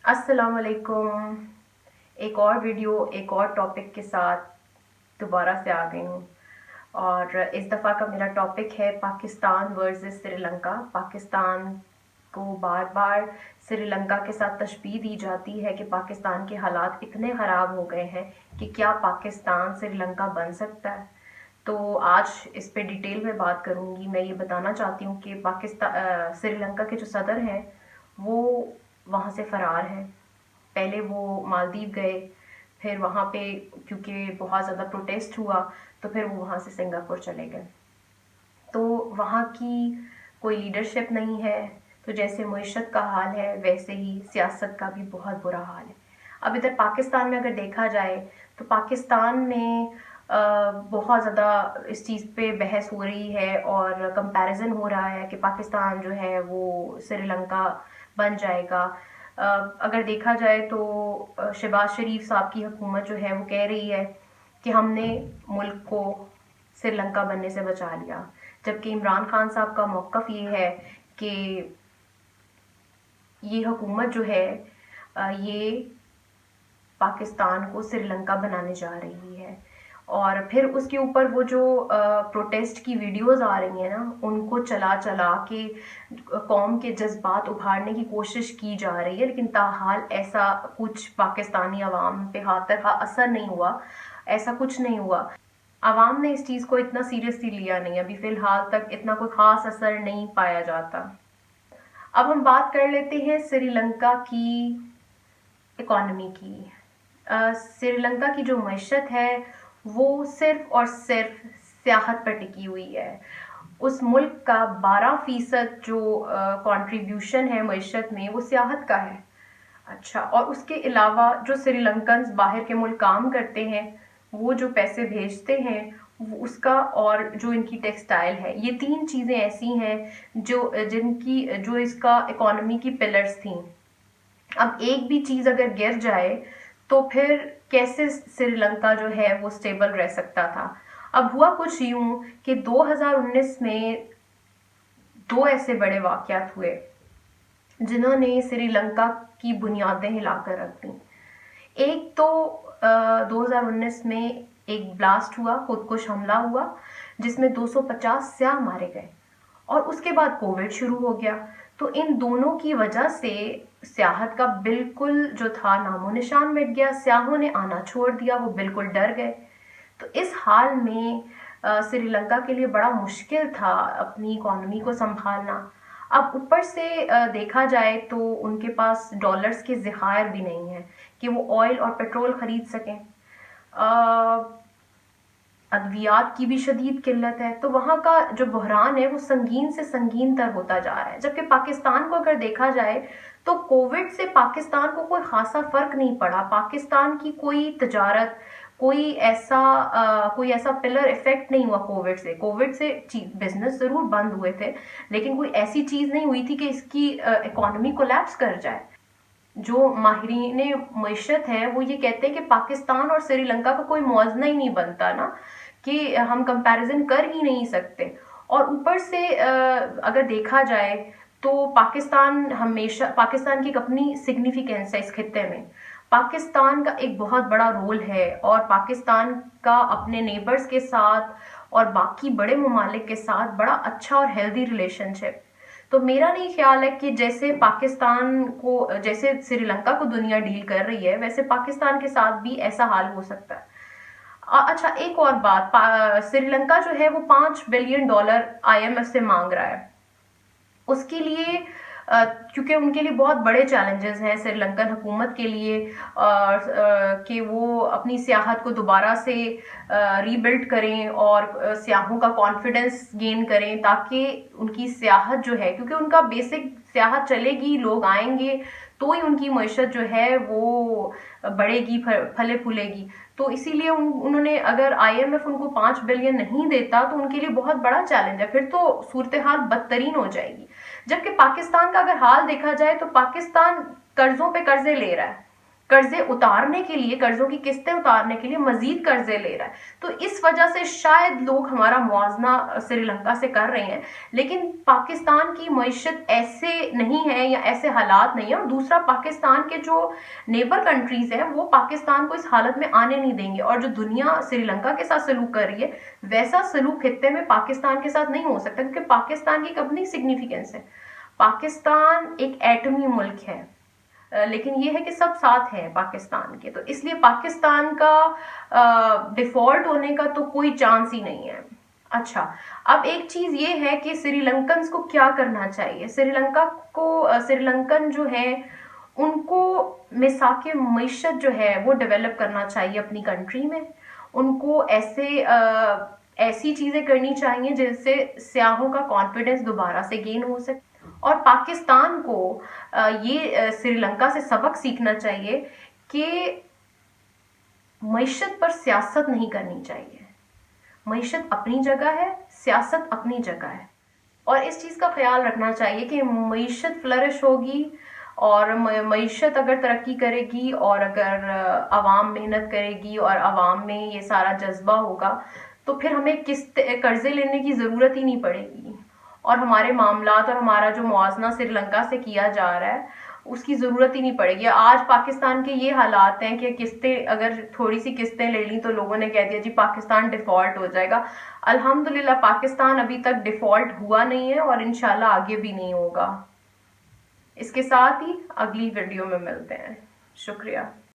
अस्सलाम वालेकुम। एक और वीडियो एक और टॉपिक के साथ दोबारा से आ गई हूँ। और इस दफ़ा का मेरा टॉपिक है पाकिस्तान वर्सेस श्रीलंका। पाकिस्तान को बार बार श्रीलंका के साथ तशबीह दी जाती है कि पाकिस्तान के हालात इतने ख़राब हो गए हैं कि क्या पाकिस्तान श्रीलंका बन सकता है। तो आज इस पे डिटेल में बात करूँगी। मैं ये बताना चाहती हूँ कि पाकिस्तान श्रीलंका के जो सदर हैं वो वहाँ से फ़रार हैं। पहले वो मालदीव गए, फिर वहाँ पे क्योंकि बहुत ज़्यादा प्रोटेस्ट हुआ तो फिर वो वहाँ से सिंगापुर चले गए। तो वहाँ की कोई लीडरशिप नहीं है। तो जैसे मईशत का हाल है वैसे ही सियासत का भी बहुत बुरा हाल है। अब इधर पाकिस्तान में अगर देखा जाए तो पाकिस्तान में बहुत ज़्यादा इस चीज़ पे बहस हो रही है और कंपैरिजन हो रहा है कि पाकिस्तान जो है वो श्रीलंका बन जाएगा। अगर देखा जाए तो शहबाज शरीफ साहब की हुकूमत जो है वो कह रही है कि हमने मुल्क को श्रीलंका बनने से बचा लिया, जबकि इमरान खान साहब का मौक़िफ़ ये है कि ये हुकूमत जो है ये पाकिस्तान को श्रीलंका बनाने जा रही है। और फिर उसके ऊपर वो जो प्रोटेस्ट की वीडियोस आ रही हैं ना, उनको चला चला के कौम के जज्बात उभारने की कोशिश की जा रही है, लेकिन ताहाल ऐसा कुछ पाकिस्तानी अवाम पे हाथ तक असर नहीं हुआ। ऐसा कुछ नहीं हुआ। आवाम ने इस चीज़ को इतना सीरियसली लिया नहीं। अभी फ़िलहाल तक इतना कोई ख़ास असर नहीं पाया जाता। अब हम बात कर लेते हैं श्रीलंका की इकॉनमी की। श्रीलंका की जो मईशत है वो सिर्फ़ और सिर्फ सियाहत पर टिकी हुई है। उस मुल्क का 12% जो कंट्रीब्यूशन है मईशत में वो सियाहत का है। अच्छा, और उसके अलावा जो श्रीलंकन्स बाहर के मुल्क काम करते हैं वो जो पैसे भेजते हैं वो उसका, और जो इनकी टेक्सटाइल है, ये 3 चीज़ें ऐसी हैं जो इसका इकॉनमी की पिलर्स थी। अब एक भी चीज़ अगर गिर जाए तो फिर कैसे श्रीलंका जो है वो स्टेबल रह सकता था। अब हुआ कुछ यूं कि 2019 में 2 ऐसे बड़े वाक़यात हुए जिन्होंने श्रीलंका की बुनियादें हिलाकर रख दी। एक तो 2019 में एक ब्लास्ट हुआ, खुदकुश हमला हुआ, जिसमें 250 स्याह मारे गए, और उसके बाद कोविड शुरू हो गया। तो इन दोनों की वजह से सियाहत का बिल्कुल जो था नामो निशान मिट गया। स्याहों ने आना छोड़ दिया, वो बिल्कुल डर गए। तो इस हाल में श्रीलंका के लिए बड़ा मुश्किल था अपनी इकॉनमी को संभालना। अब ऊपर से देखा जाए तो उनके पास डॉलर्स के ज़खायर भी नहीं हैं कि वो ऑयल और पेट्रोल ख़रीद सकें। अद्वियात की भी शदीद किल्लत है। तो वहाँ का जो बहरान है वो संगीन से संगीन तर होता जा रहा है। जबकि पाकिस्तान को अगर देखा जाए तो कोविड से पाकिस्तान को कोई खासा फ़र्क नहीं पड़ा। पाकिस्तान की कोई तजारत, कोई ऐसा पिलर इफेक्ट नहीं हुआ कोविड से। कोविड से बिजनेस ज़रूर बंद हुए थे, लेकिन कोई ऐसी चीज़ नहीं हुई थी कि इसकी इकॉनमी कोलैप्स कर जाए। जो माहिरीन मईशत है वो ये कहते हैं कि पाकिस्तान और श्रीलंका का कोई मौजना ही नहीं बनता ना, कि हम कंपैरिजन कर ही नहीं सकते। और ऊपर से अगर देखा जाए तो पाकिस्तान की एक अपनी सिग्निफिकेंस है इस खित्ते में। पाकिस्तान का एक बहुत बड़ा रोल है, और पाकिस्तान का अपने नेबर्स के साथ और बाकी बड़े ममालिक के साथ बड़ा अच्छा और हेल्दी रिलेशनशिप। तो मेरा नहीं ख्याल है कि जैसे श्रीलंका को दुनिया डील कर रही है वैसे पाकिस्तान के साथ भी ऐसा हाल हो सकता है। अच्छा, एक और बात, श्रीलंका जो है वो $5 बिलियन IMF से मांग रहा है। उसके लिए क्योंकि उनके लिए बहुत बड़े चैलेंजेस हैं श्रीलंकन हुकूमत के लिए, कि वो अपनी सियाहत को दोबारा से रीबिल्ड करें और सियाहों का कॉन्फिडेंस गेन करें, ताकि उनकी सियाहत जो है, क्योंकि उनका बेसिक सियाहत चलेगी, लोग आएंगे तो ही उनकी मईशत जो है वो बढ़ेगी, फले फूलेगी। तो इसीलिए उन्होंने, अगर IMF उनको 5 बिलियन नहीं देता तो उनके लिए बहुत बड़ा चैलेंज है, फिर तो सूरत हाल बदतरीन हो जाएगी। जबकि पाकिस्तान का अगर हाल देखा जाए तो पाकिस्तान कर्जों पे कर्जे ले रहा है। कर्जे उतारने के लिए, कर्जों की किस्तें उतारने के लिए मजीद कर्जे ले रहा है। तो इस वजह से शायद लोग हमारा मुआवजा श्रीलंका से कर रहे हैं, लेकिन पाकिस्तान की मईशत ऐसे नहीं है या ऐसे हालात नहीं है। और दूसरा, पाकिस्तान के जो नेबर कंट्रीज हैं वो पाकिस्तान को इस हालत में आने नहीं देंगे, और जो दुनिया श्रीलंका के साथ सलूक कर रही है वैसा सलूक खित्ते में पाकिस्तान के साथ नहीं हो सकता, क्योंकि पाकिस्तान की अपनी सिग्निफिकेंस है। पाकिस्तान एक एटमी मुल्क है, लेकिन ये है कि सब साथ हैं पाकिस्तान के, तो इसलिए पाकिस्तान का डिफॉल्ट होने का तो कोई चांस ही नहीं है। अच्छा, अब एक चीज ये है कि श्रीलंकन को क्या करना चाहिए। श्रीलंका को, श्रीलंकन जो है उनको मिसाके मईशत जो है वो डेवलप करना चाहिए अपनी कंट्री में। उनको ऐसी चीजें करनी चाहिए जिससे सियाहों का कॉन्फिडेंस दोबारा से गेन हो सके। और पाकिस्तान को ये श्रीलंका से सबक सीखना चाहिए कि मईशत पर सियासत नहीं करनी चाहिए। मईशत अपनी जगह है, सियासत अपनी जगह है, और इस चीज़ का ख्याल रखना चाहिए कि मईशत फ्लरिश होगी, और मईशत अगर तरक्की करेगी और अगर आवाम मेहनत करेगी और आवाम में ये सारा जज्बा होगा, तो फिर हमें कर्जे लेने की ज़रूरत ही नहीं पड़ेगी, और हमारे मामलात और हमारा जो मुआवजा श्रीलंका से किया जा रहा है उसकी ज़रूरत ही नहीं पड़ेगी। आज पाकिस्तान के ये हालात हैं कि किस्तें, अगर थोड़ी सी किस्तें ले ली तो लोगों ने कह दिया जी पाकिस्तान डिफ़ॉल्ट हो जाएगा। अल्हम्दुलिल्लाह पाकिस्तान अभी तक डिफ़ॉल्ट हुआ नहीं है और इंशाल्लाह आगे भी नहीं होगा। इसके साथ ही अगली वीडियो में मिलते हैं। शुक्रिया।